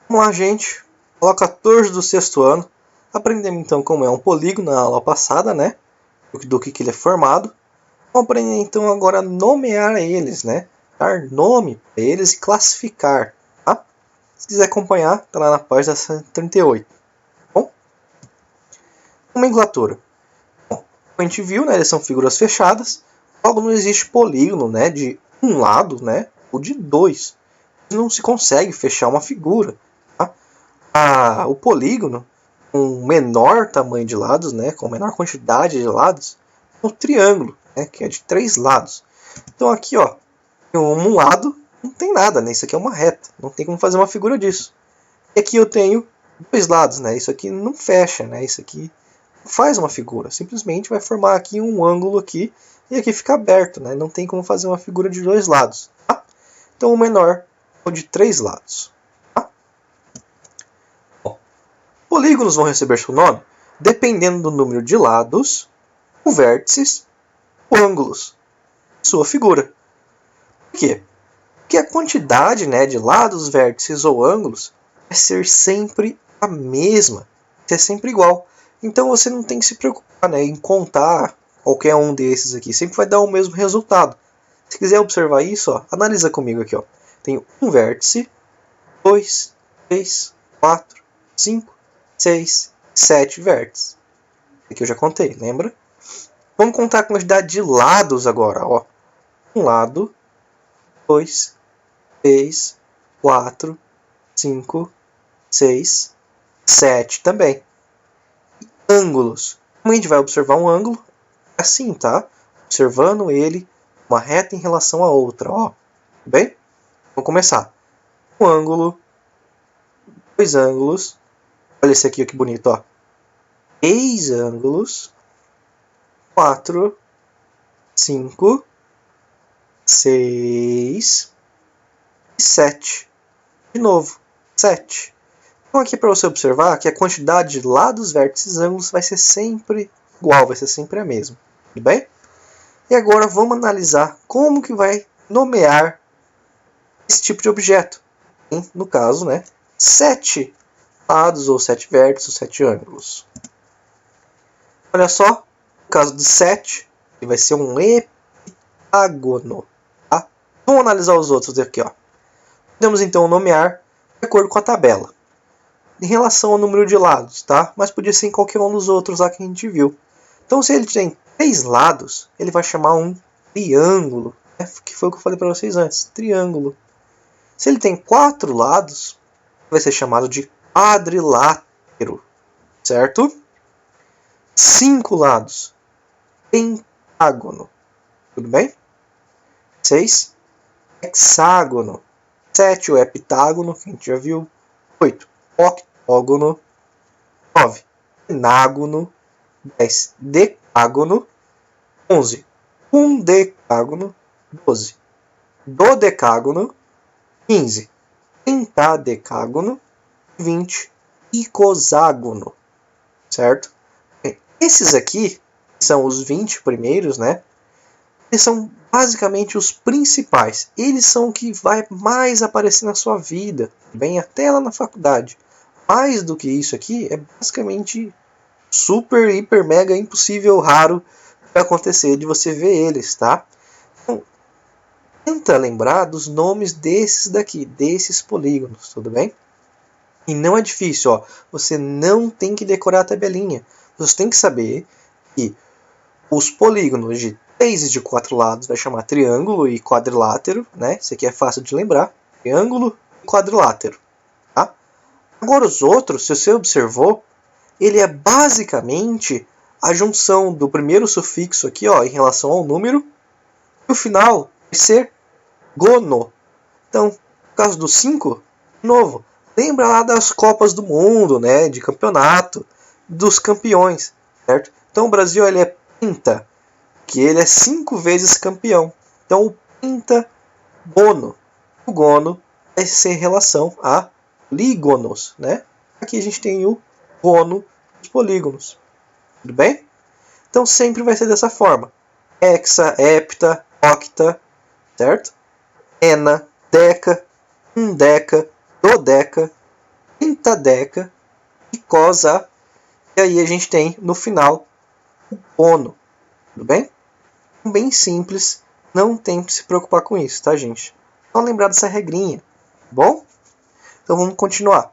Vamos lá, gente. Aula 14 do sexto ano. Aprendemos então como é um polígono na aula passada, né? Do que ele é formado. Vamos aprender então agora a nomear eles, né? Dar nome para eles e classificar, tá? Se quiser acompanhar, tá lá na página 138. Bom? Nomenclatura. Bom, como a gente viu, né? Eles são figuras fechadas. Logo não existe polígono, né? De um lado, né? Ou de dois. Não se consegue fechar uma figura. Tá? O polígono, com menor tamanho de lados, né? Com menor quantidade de lados, é um triângulo, né? Que é de 3 lados. Então aqui, ó, um lado não tem nada, né? Isso aqui é uma reta, não tem como fazer uma figura disso. E aqui eu tenho 2 lados, né? Isso aqui não fecha, né? Isso aqui não faz uma figura, simplesmente vai formar aqui um ângulo aqui e aqui fica aberto, né? Não tem como fazer uma figura de 2 lados, tá? Então o menor é o de 3 lados. Tá? Bom, polígonos vão receber seu nome dependendo do número de lados, ou vértices, ou ângulos de sua figura. Por quê? Porque a quantidade, né, de lados, vértices ou ângulos vai ser sempre a mesma, vai ser sempre igual. Então você não tem que se preocupar, né, em contar qualquer um desses aqui, sempre vai dar o mesmo resultado. Se quiser observar isso, ó, analisa comigo aqui. Ó. Tenho um vértice, 2, 3, 4, 5, 6, 7 vértices. Aqui eu já contei, lembra? Vamos contar a quantidade de lados agora. Ó. Um lado, 2, 3, 4, 5, 6, 7 também. E ângulos. Como a gente vai observar um ângulo, é assim, tá? Observando ele, uma reta em relação à outra. Ó. Bem? Vamos começar. Um ângulo, 2 ângulos. Olha esse aqui, que bonito, ó. 3 ângulos, 4, 5, 6 e 7. De novo, 7. Então aqui para você observar que a quantidade de lados, vértices e ângulos vai ser sempre igual, vai ser sempre a mesma. Tudo bem? E agora vamos analisar como que vai nomear esse tipo de objeto. No caso, né, 7 lados, ou 7 vértices, ou 7 ângulos. Olha só, no caso de 7, ele vai ser um heptágono. Tá? Vamos analisar os outros aqui. Ó. Podemos então nomear de acordo com a tabela. Em relação ao número de lados, tá? Mas podia ser em qualquer um dos outros lá que a gente viu. Então, se ele tem 3 lados, ele vai chamar um triângulo, né? Que foi o que eu falei para vocês antes, triângulo. Se ele tem 4 lados, vai ser chamado de quadrilátero, certo? 5 lados, pentágono, tudo bem? 6, hexágono. 7, o heptágono, que a gente já viu. 8, octógono. 9, penágono. 10, decágono. 11, undecágono. 12, dodecágono. 15, pentadecágono. 20, icoságono. Certo? Esses aqui são os 20 primeiros, né? Eles são basicamente os principais. Eles são o que vai mais aparecer na sua vida, bem até lá na faculdade. Mais do que isso aqui é basicamente super, hiper, mega impossível, raro de acontecer de você ver eles, tá? Então, tenta lembrar dos nomes desses daqui, desses polígonos, tudo bem? E não é difícil, ó. Você não tem que decorar a tabelinha. Você tem que saber que os polígonos de 3 e de 4 lados vai chamar triângulo e quadrilátero, né? Isso aqui é fácil de lembrar. Triângulo e quadrilátero. Tá? Agora os outros, se você observou, ele é basicamente a junção do primeiro sufixo aqui, ó, em relação ao número, e o final vai ser gono. Então, no caso do 5, de novo, lembra lá das Copas do Mundo, né? De campeonato, dos campeões, certo? Então o Brasil ele é penta, que ele é 5 vezes campeão. Então o pentagono, o gono vai ser em relação a polígonos, né? Aqui a gente tem o gono dos polígonos, tudo bem? Então sempre vai ser dessa forma: hexa, hepta, octa, certo? Ena, deca, undeca, dodeca, pentadeca e cos A. E aí a gente tem, no final, o cono. Tudo bem? Bem simples, não tem que se preocupar com isso, tá, gente? Só lembrar dessa regrinha, tá bom? Então vamos continuar.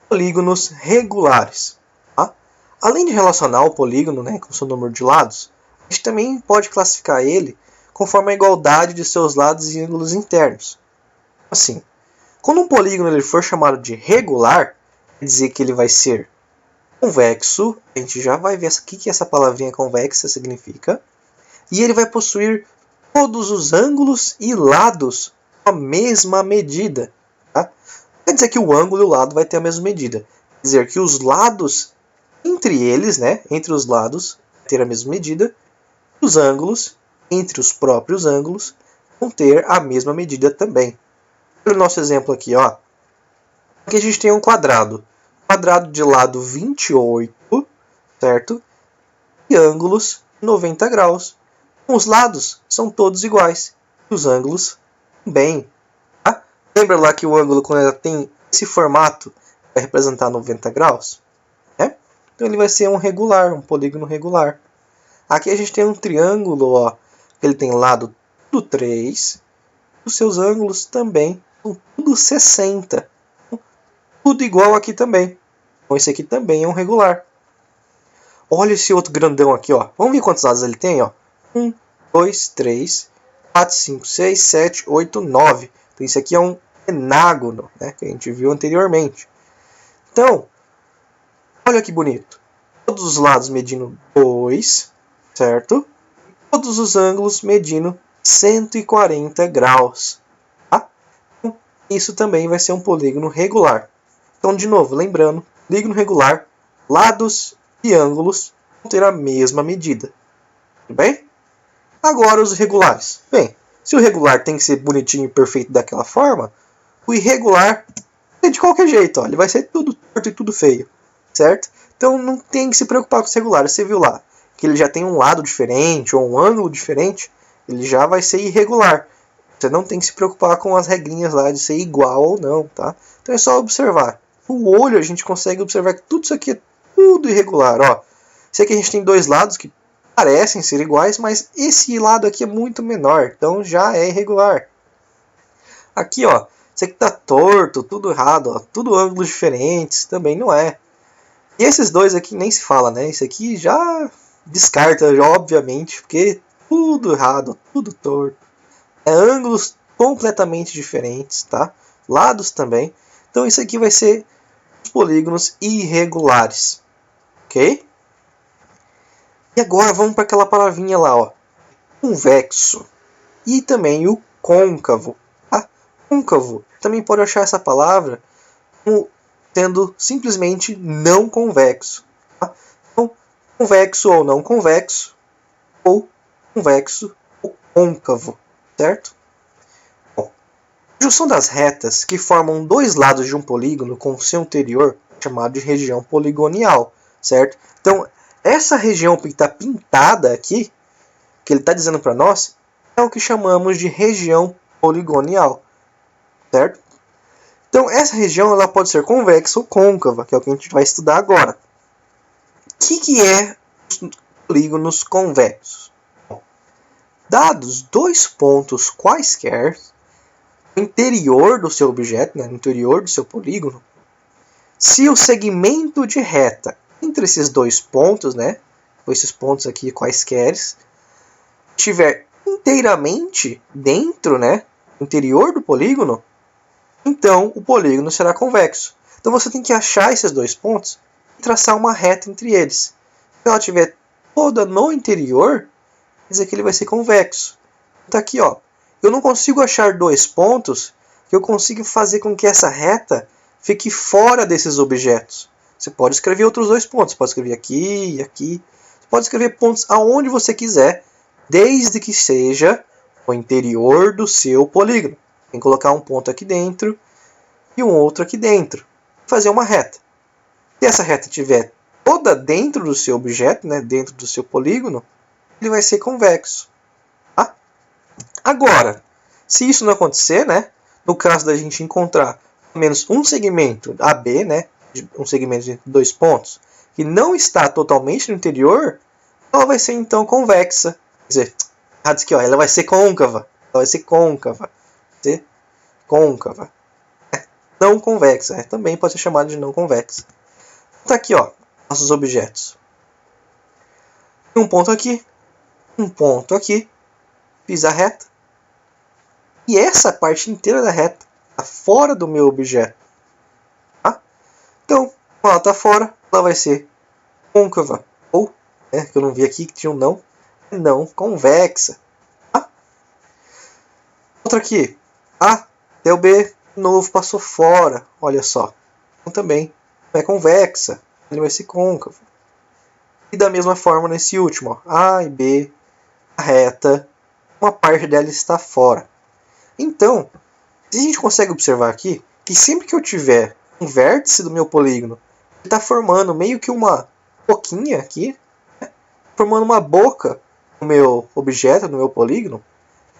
Polígonos regulares. Tá? Além de relacionar o polígono, né, com o seu número de lados, a gente também pode classificar ele conforme a igualdade de seus lados e ângulos internos. Assim, quando um polígono ele for chamado de regular, quer dizer que ele vai ser convexo. A gente já vai ver o que essa palavrinha convexa significa. E ele vai possuir todos os ângulos e lados com a mesma medida. Tá? Quer dizer que o ângulo e o lado vai ter a mesma medida. Quer dizer que os lados, entre eles, né, entre os lados, vai ter a mesma medida. Os ângulos, entre os próprios ângulos, vão ter a mesma medida também. Olha o nosso exemplo aqui, ó. Aqui a gente tem um quadrado. Quadrado de lado 28, certo? E ângulos 90 graus. Os lados são todos iguais. E os ângulos também. Tá? Lembra lá que o ângulo, quando ela tem esse formato, vai representar 90 graus? Né? Então ele vai ser um regular, um polígono regular. Aqui a gente tem um triângulo, ó. Ele tem lado tudo 3. Os seus ângulos também são tudo 60. Tudo igual aqui também. Então esse aqui também é um regular. Olha esse outro grandão aqui, ó. Vamos ver quantos lados ele tem, ó. 1, 2, 3, 4, 5, 6, 7, 8, 9. Então esse aqui é um henágono, né, que a gente viu anteriormente. Então, olha que bonito. Todos os lados medindo 2, certo? Todos os ângulos medindo 140 graus. Tá? Então, isso também vai ser um polígono regular. Então, de novo, lembrando, polígono regular, lados e ângulos vão ter a mesma medida. Tudo bem? Agora os irregulares. Bem, se o regular tem que ser bonitinho e perfeito daquela forma, o irregular é de qualquer jeito. Ó, ele vai ser tudo torto e tudo feio. Certo? Então não tem que se preocupar com os regulares. Você viu lá que ele já tem um lado diferente ou um ângulo diferente, ele já vai ser irregular. Você não tem que se preocupar com as regrinhas lá de ser igual ou não. Tá? Então é só observar. O olho a gente consegue observar que tudo isso aqui é tudo irregular. Ó. Sei que a gente tem dois lados que parecem ser iguais, mas esse lado aqui é muito menor, então já é irregular. Aqui, ó, isso aqui tá torto, tudo errado, ó, tudo ângulos diferentes, também não é. E esses dois aqui nem se fala, né? Esse aqui já descarta, já, obviamente, porque tudo errado, tudo torto. É ângulos completamente diferentes, tá? Lados também. Então isso aqui vai ser os polígonos irregulares, ok? E agora vamos para aquela palavrinha lá, ó, convexo. E também o côncavo. Tá? Côncavo, também pode achar essa palavra como sendo simplesmente não convexo. Tá? Então, convexo ou não convexo, ou convexo ou côncavo, certo? Bom, a junção das retas que formam dois lados de um polígono com seu interior é chamado de região poligonial, certo? Então, essa região que está pintada aqui, que ele está dizendo para nós, é o que chamamos de região poligonial, certo? Então, essa região ela pode ser convexa ou côncava, que é o que a gente vai estudar agora. O que é os polígonos convexos? Bom, dados dois pontos quaisquer no interior do seu objeto, né, no interior do seu polígono, se o segmento de reta entre esses dois pontos, né, ou esses pontos aqui quaisquer, estiver inteiramente dentro, né, interior do polígono, então o polígono será convexo. Então você tem que achar esses dois pontos e traçar uma reta entre eles. Se ela estiver toda no interior, quer dizer que ele vai ser convexo. Então aqui, ó, eu não consigo achar dois pontos que eu consiga fazer com que essa reta fique fora desses objetos. Você pode escrever outros dois pontos. Você pode escrever aqui e aqui. Você pode escrever pontos aonde você quiser, desde que seja o interior do seu polígono. Tem que colocar um ponto aqui dentro e um outro aqui dentro. Fazer uma reta. Se essa reta estiver toda dentro do seu objeto, né, dentro do seu polígono, ele vai ser convexo. Agora, se isso não acontecer, né, no caso da gente encontrar menos um segmento AB, né, um segmento de 2 pontos, que não está totalmente no interior, ela vai ser então convexa. Quer dizer, aqui, ó, ela vai ser côncava. Ela vai ser côncava. Vai ser côncava. Não convexa. Também pode ser chamada de não convexa. Tá aqui, ó, nossos objetos. Um ponto aqui. Um ponto aqui. Fiz a reta. E essa parte inteira da reta está fora do meu objeto. Tá? Então, quando ela está fora, ela vai ser côncava. Ou, né, que eu não vi aqui que tinha um não convexa. Tá? Outra aqui. A até o B, de novo, passou fora. Olha só. Então também não é convexa. Ele vai ser côncavo. E da mesma forma nesse último. Ó, A e B, a reta, uma parte dela está fora. Então, a gente consegue observar aqui que sempre que eu tiver um vértice do meu polígono, ele está formando meio que uma boquinha aqui, né? Formando uma boca no meu objeto, no meu polígono,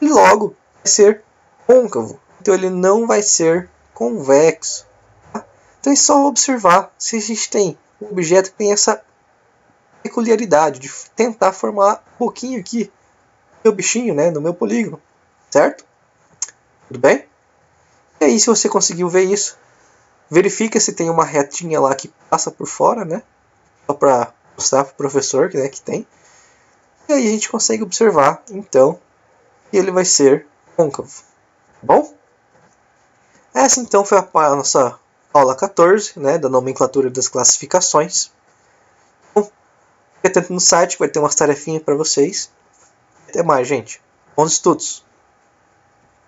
e logo vai ser côncavo. Então ele não vai ser convexo. Tá? Então é só observar se a gente tem um objeto que tem essa peculiaridade de tentar formar um boquinho aqui no meu bichinho, né, no meu polígono, certo? Tudo bem? E aí, se você conseguiu ver isso, verifica se tem uma retinha lá que passa por fora, né? Só para mostrar para o professor, né, que tem. E aí a gente consegue observar, então, que ele vai ser côncavo. Tá bom? Essa, então, foi a nossa aula 14, né, da nomenclatura das classificações. Então, fique atento no site, vai ter umas tarefinhas para vocês. Até mais, gente. Bons estudos!